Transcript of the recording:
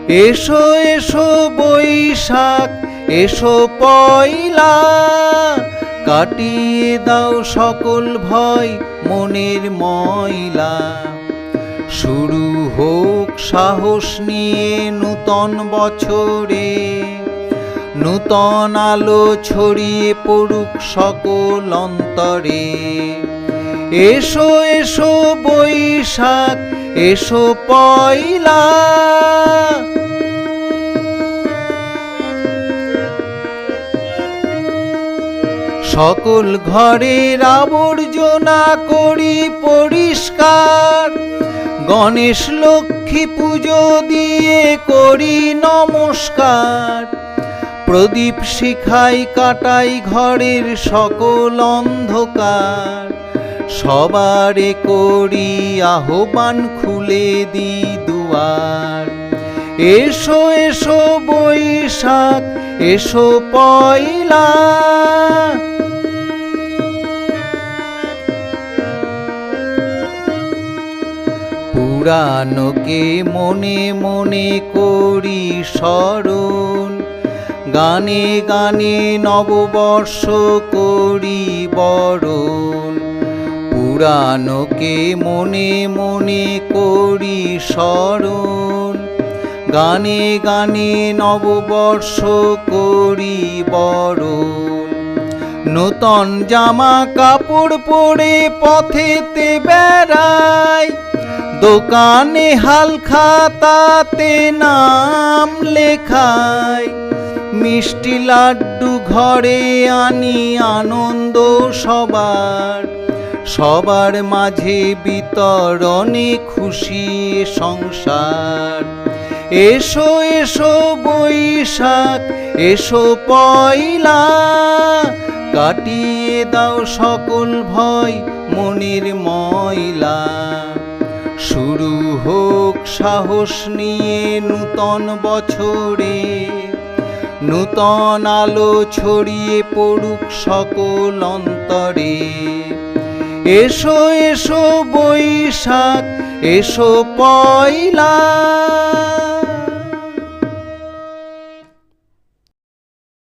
এসো এসো বৈশাখ, এসো পয়লা, কাটিয়ে দাও সকল ভয় মনের ময়লা। শুরু হোক সাহস নিয়ে নূতন বছরে, নূতন আলো ছড়িয়ে পড়ুক সকল অন্তরে। এসো এসো বৈশাখ, এসো পয়লা। সকল ঘরের আবর্জনা করি পরিষ্কার, গণেশ লক্ষ্মী পুজো দিয়ে করি নমস্কার। প্রদীপ শিখাই কাটাই ঘরের সকল অন্ধকার, সবারে করি আহ্বান খুলে দি দুয়ার। এসো এসো বৈশাখ, এসো পয়লা। পুরাণকে মনে মনে করি স্মরণ, গানে গানে নববর্ষ করি বরণ। পুরাণকে মনে মনে করি স্মরণ, গানে গানে নববর্ষ করি বরণ। নূতন জামা কাপড় পরে পথেতে বেড়াই, দোকানে হাল খাতাতে নাম লেখাই। মিষ্টি লাড্ডু ঘরে আনি আনন্দ সবার, সবার মাঝে বিতরণে খুশি সংসার। এসো এসো বৈশাখ, এসো পয়লা, কাটিয়ে দাও সকল ভয় মনের ময়লা। শুরু হোক সাহস নিয়ে নূতন বছরে, নূতন আলো ছড়িয়ে পড়ুক সকল অন্তরে। এসো এসো বৈশাখ, এসো পয়লা।